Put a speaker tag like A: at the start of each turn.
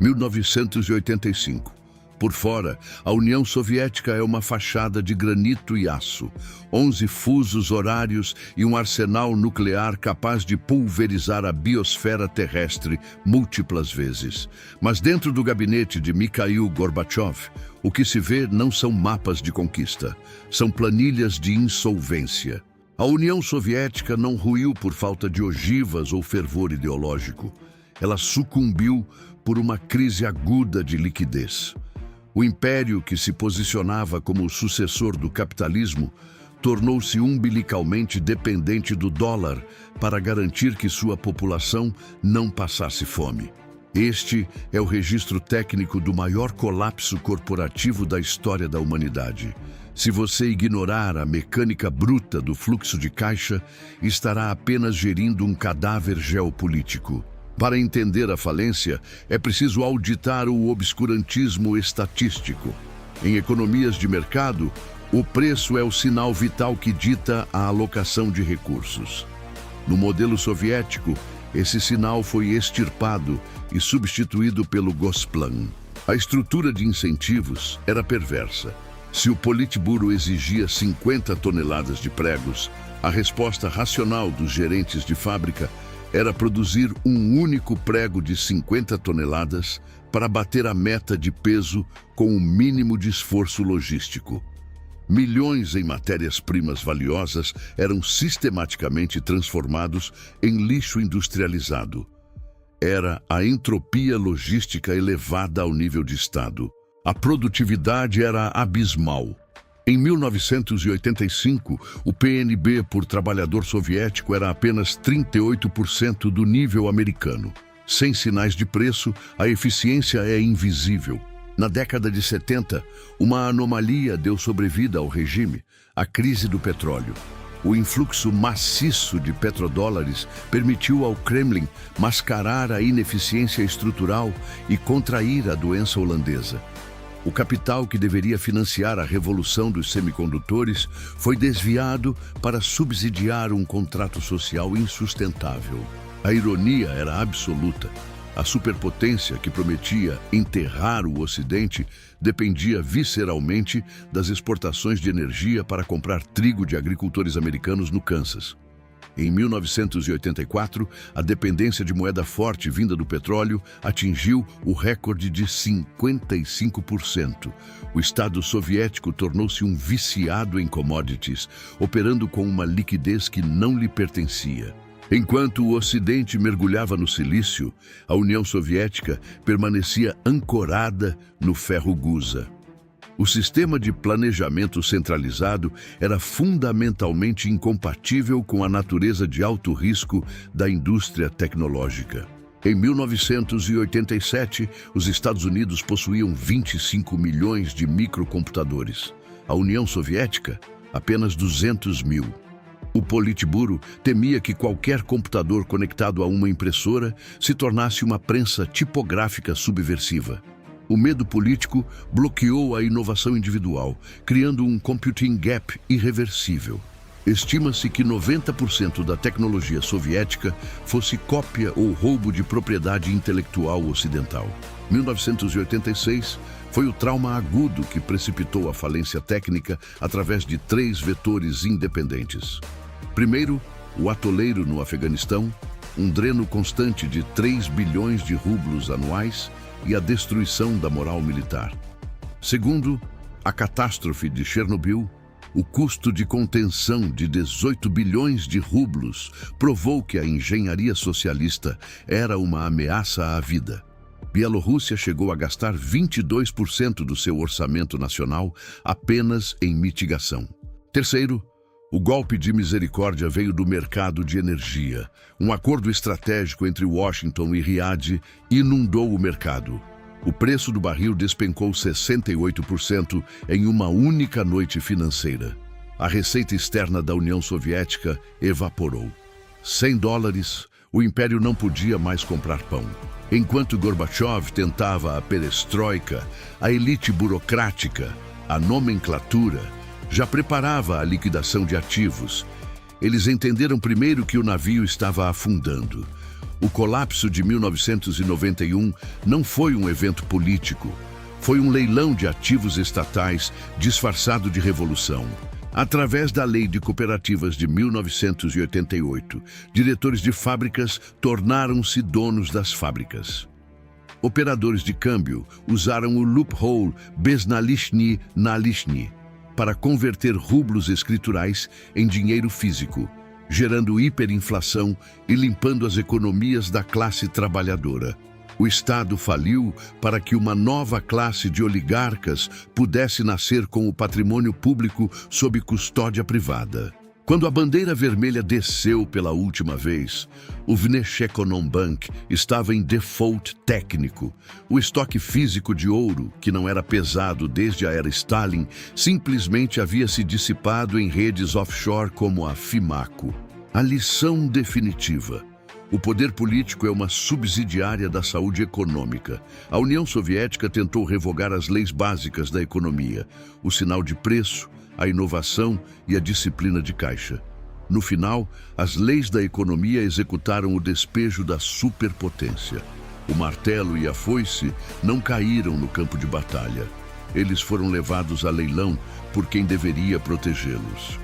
A: 1985. Por fora, a União Soviética é uma fachada de granito e aço, 11 fusos horários e um arsenal nuclear capaz de pulverizar a biosfera terrestre múltiplas vezes. Mas dentro do gabinete de Mikhail Gorbachev, o que se vê não são mapas de conquista, são planilhas de insolvência. A União Soviética não ruiu por falta de ogivas ou fervor ideológico. Ela sucumbiu por uma crise aguda de liquidez. O império, que se posicionava como o sucessor do capitalismo, tornou-se umbilicalmente dependente do dólar para garantir que sua população não passasse fome. Este é o registro técnico do maior colapso corporativo da história da humanidade. Se você ignorar a mecânica bruta do fluxo de caixa, estará apenas gerindo um cadáver geopolítico. Para entender a falência, é preciso auditar o obscurantismo estatístico. Em economias de mercado, o preço é o sinal vital que dita a alocação de recursos. No modelo soviético, esse sinal foi extirpado e substituído pelo Gosplan. A estrutura de incentivos era perversa. Se o Politburo exigia 50 toneladas de pregos, a resposta racional dos gerentes de fábrica era produzir um único prego de 50 toneladas para bater a meta de peso com o mínimo de esforço logístico. Milhões em matérias-primas valiosas eram sistematicamente transformados em lixo industrializado. Era a entropia logística elevada ao nível de Estado. A produtividade era abismal. Em 1985, o PNB por trabalhador soviético era apenas 38% do nível americano. Sem sinais de preço, a eficiência é invisível. Na década de 70, uma anomalia deu sobrevida ao regime, a crise do petróleo. O influxo maciço de petrodólares permitiu ao Kremlin mascarar a ineficiência estrutural e contrair a doença holandesa. O capital que deveria financiar a revolução dos semicondutores foi desviado para subsidiar um contrato social insustentável. A ironia era absoluta. A superpotência que prometia enterrar o Ocidente dependia visceralmente das exportações de energia para comprar trigo de agricultores americanos no Kansas. Em 1984, a dependência de moeda forte vinda do petróleo atingiu o recorde de 55%. O Estado soviético tornou-se um viciado em commodities, operando com uma liquidez que não lhe pertencia. Enquanto o Ocidente mergulhava no silício, a União Soviética permanecia ancorada no ferro gusa. O sistema de planejamento centralizado era fundamentalmente incompatível com a natureza de alto risco da indústria tecnológica. Em 1987, os Estados Unidos possuíam 25 milhões de microcomputadores. A União Soviética, apenas 200 mil. O Politburo temia que qualquer computador conectado a uma impressora se tornasse uma prensa tipográfica subversiva. O medo político bloqueou a inovação individual, criando um computing gap irreversível. Estima-se que 90% da tecnologia soviética fosse cópia ou roubo de propriedade intelectual ocidental. 1986 foi o trauma agudo que precipitou a falência técnica através de 3 vetores independentes. Primeiro, o atoleiro no Afeganistão, um dreno constante de 3 bilhões de rublos anuais e a destruição da moral militar. Segundo, a catástrofe de Chernobyl, o custo de contenção de 18 bilhões de rublos provou que a engenharia socialista era uma ameaça à vida. Bielorrússia chegou a gastar 22% do seu orçamento nacional apenas em mitigação. Terceiro, o golpe de misericórdia veio do mercado de energia. Um acordo estratégico entre Washington e Riad inundou o mercado. O preço do barril despencou 68% em uma única noite financeira. A receita externa da União Soviética evaporou. Sem dólares, o império não podia mais comprar pão. Enquanto Gorbachev tentava a perestroika, a elite burocrática, a nomenclatura, já preparava a liquidação de ativos. Eles entenderam primeiro que o navio estava afundando. O colapso de 1991 não foi um evento político. Foi um leilão de ativos estatais disfarçado de revolução. Através da Lei de Cooperativas de 1988, diretores de fábricas tornaram-se donos das fábricas. Operadores de câmbio usaram o loophole Besnalishny-Nalishny para converter rublos escriturais em dinheiro físico, gerando hiperinflação e limpando as economias da classe trabalhadora. O Estado faliu para que uma nova classe de oligarcas pudesse nascer com o patrimônio público sob custódia privada. Quando a bandeira vermelha desceu pela última vez, o Vneshekonombank estava em default técnico. O estoque físico de ouro, que não era pesado desde a era Stalin, simplesmente havia se dissipado em redes offshore como a Fimaco. A lição definitiva. O poder político é uma subsidiária da saúde econômica. A União Soviética tentou revogar as leis básicas da economia, o sinal de preço, a inovação e a disciplina de caixa. No final, as leis da economia executaram o despejo da superpotência. O martelo e a foice não caíram no campo de batalha. Eles foram levados a leilão por quem deveria protegê-los.